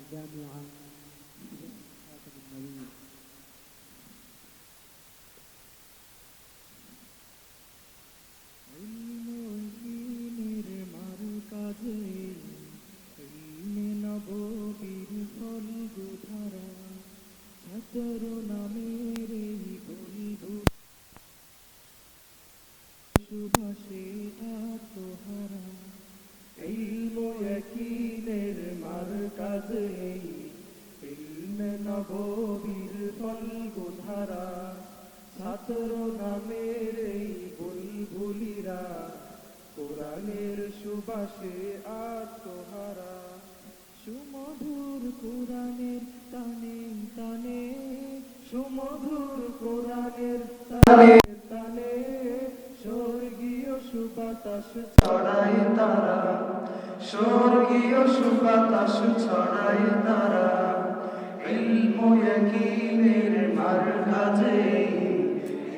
الجامعة خاتم النبي. علم ديনের মারকাজে ইলমে নববীর ফলগুধারা ছাত্র নামের এই বন্ধু সুভাষে আত্মহারা। ইলম ইয়াকিনের মারকাজে ইলমে নববীর ফলগুধারা ছাত্র নামের এই বুলবুলিরা কোরআনের সুবাসে আত্মহারা। সুমধুর কোরআনের টানে টানে, সুমধুর কোরআনের টানে টানে স্বর্গীয় সুবাতাস ছড়ায় তারা, স্বর্গীয় সুবাতাস ছড়ায় তারা। ইলম ইয়াকিনের মারকাজে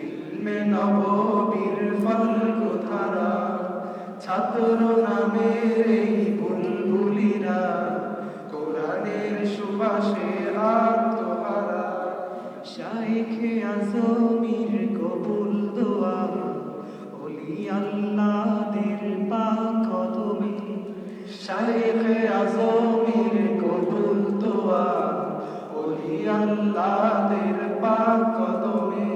ইলমে নববীর ফলগুধারা ছাত্র নামের এই বুলবুলিরা কোরআনের সুবাসে আত্মহারা। শাইখে আজমির কবুল দোয়া ওলি আল্লাহদের পাক কদমে, শাইখে আজমির কবুল দোয়া ওলি আল্লাহদের পাক কদমে।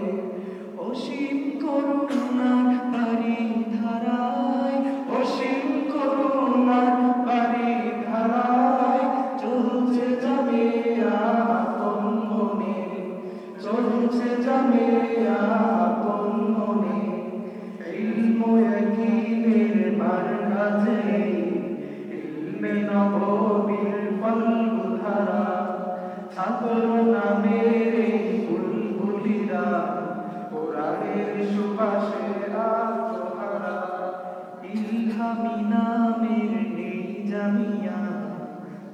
অসীম করুণার বারি ধারায়, অসীম করুণার বারি ধারায় চলছে জামিয়া আপন মনে, চলছে জামিয়া আপন মনে। ইলম ইয়াকিনের মারকাজে ইলমে নববীর ফলগুধারা ছাত্র নামের এই বুলবুলিরা কোরআনের সুবাসে আত্মহারা। ইলহামি নামের এই জামিয়া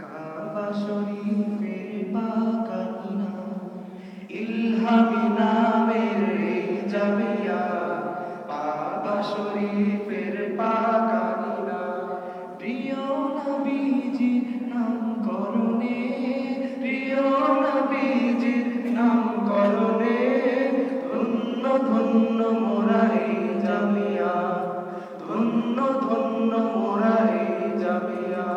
কাবা শরীফের পাক আমিনা, ইলহামি নামের এই জামিয়া কাবা শরীফের পাক আমিনা। প্রিয় নবীজির নামকরণে, প্রিয় নবীজির নামকরণে ধন্য ধন্য মোরা এই জামিয়া, ধন্য ধন্য মোরা এই জামিয়া।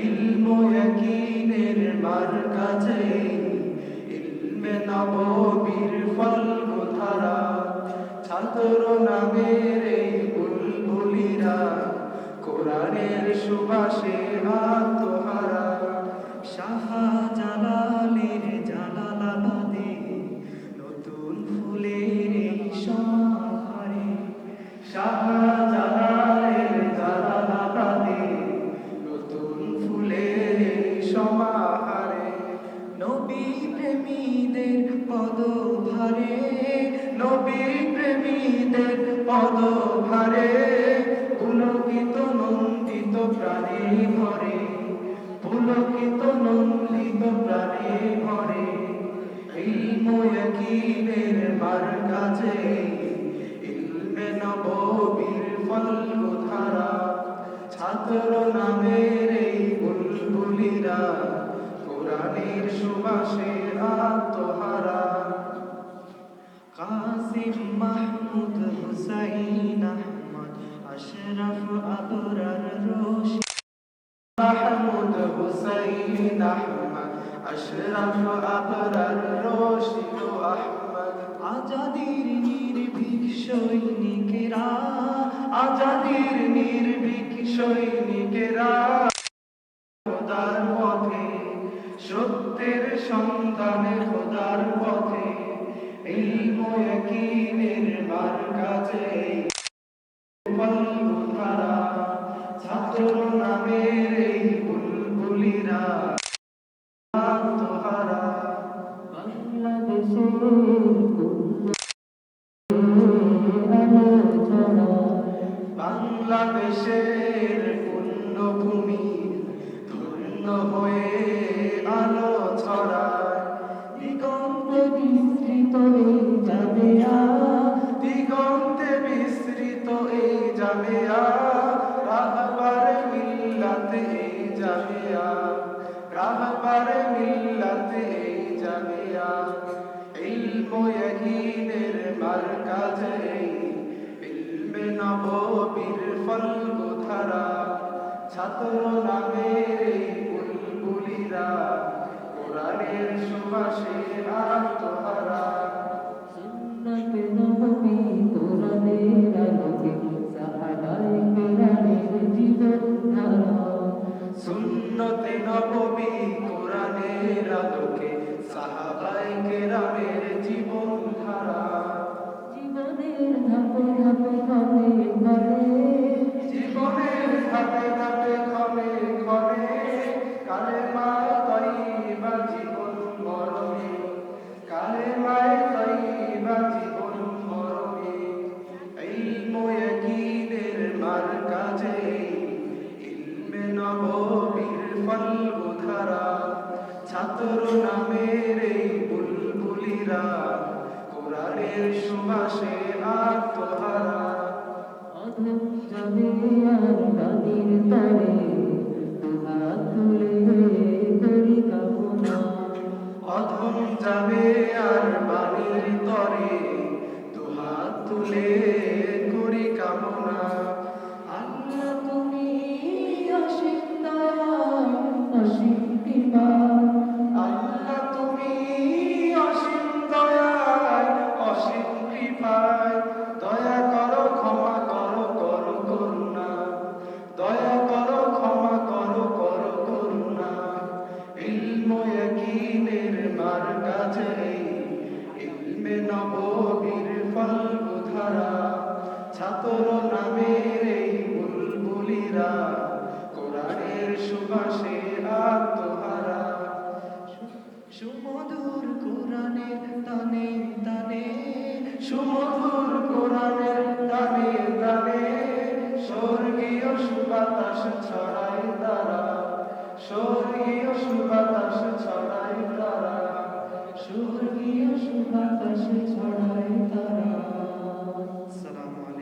ইলম ইয়াকিনের মারকাজে ইলমে নববীর ফলগুধারা ছাত্র নামের এই বুলবুলিরা কোরআনের সুবাসে আত্মহারা। শাহজালালের জালালাবাদে নতুন ফুলের এই সমাহারে, শাহজালালের জালালাবাদে নতুন ফুলের এই সমাহারে। নবী প্রেমীদের পদভারে, নবী প্রেমীদের পদভারে পুলকিত নন্দিত প্রাণে ভরে, পুলকিত নন্দিত প্রাণে ভরে। ইলম ইয়াকিনের মারকাজে ইলমে নববীর ফলগুধারা ছাত্র নামের এই বুলবুলিরা কোরআনের সুবাসে আত্মহারা। কাসিম মাহমুদ হুসাইন আহমদ আশরাফ আবরার রশিদ, মাহমুদ হুসাইন আহমদ আশরাফ আবরার রশিদ আহমদ। আজাদির নির্ভীক সৈনিকেরা, আজাদির নির্ভীক সৈনিকেরা খোদার পথে, সত্যের সন্তানে খোদার পথে। ইলম ইয়াকিনের মারকাজে ফলগুধারা ছাত্র নামের এই বুলবুলিরা আত্মহারা। বাংলাদেশের বাংলাদেশের পুণ্যভূমি ধন্য হয়ে আলো ছড়ায়। দিগন্তে বিস্তৃত এই জামিয়া, দিগন্তে বিস্তৃত এই জামিয়া রাহবার মিল্লাত এই জামিয়া, রাহবারে মিল্লাত এই জামিয়া ইলম ইয়াকিনের মারকাজ এই ইলমে নববীর ফলগুধারা ছাত্র নামের এই বুলবুলিরা কোরআনের সুবাসে আত্মহারা সুন্নাতে নবী কোরআনের আলোকে সাহাবায়ে কেরামের জীবনধারা সুন্নতে নববী কোরআনের আলোকে সাহাবায়ে কেরামের জীবনধারা জীবনের ধাপে ধাপে ঘরে ঘরে জীবনের ধাপে ধাপে ক্ষণে ক্ষণে কালেমায়ে তয়্যিবা জীবন মরণে কালেমায়ে তয়্যিবা জীবন মরণে ইলম ইয়াকিনের মারকাজে ইলমে নববীর ফলগুধারা ছাত্র নামের এই বুলবুলিরা কোরআনের সুবাসে আত্মহারা অধম যাবে আর গানের তরে দুহাত তুলে করি কামনা অধম যাবে আর বাণীর তরে দুহাত তুলে করি কামনা আল্লাহ তুমি অসীম দয়াল অসীম কৃপা আল্লাহ তুমি অসীম দয়ায় অসীম কৃপায় দয়া করো ক্ষমা করো করো করুণা দয়া করো ক্ষমা করো করো করুণা ইলম ইয়াকিনের মারকাজে ইলমে নববীর ফলগুধারা ছাত্র নামের এই বুলবুলিরা কোরআনের সুবাসে আত্মহারা সুমধুর কোরআনের তানে তানে সুমধুর কোরআনের তানে তানে স্বর্গীয় সুবাতাস ছড়ায় তারা স্বর্গীয় সুবাতাস ছড়ায় তারা স্বর্গীয় সুবাতাস ছড়ায় তারা আসসালামু আলাইকুম।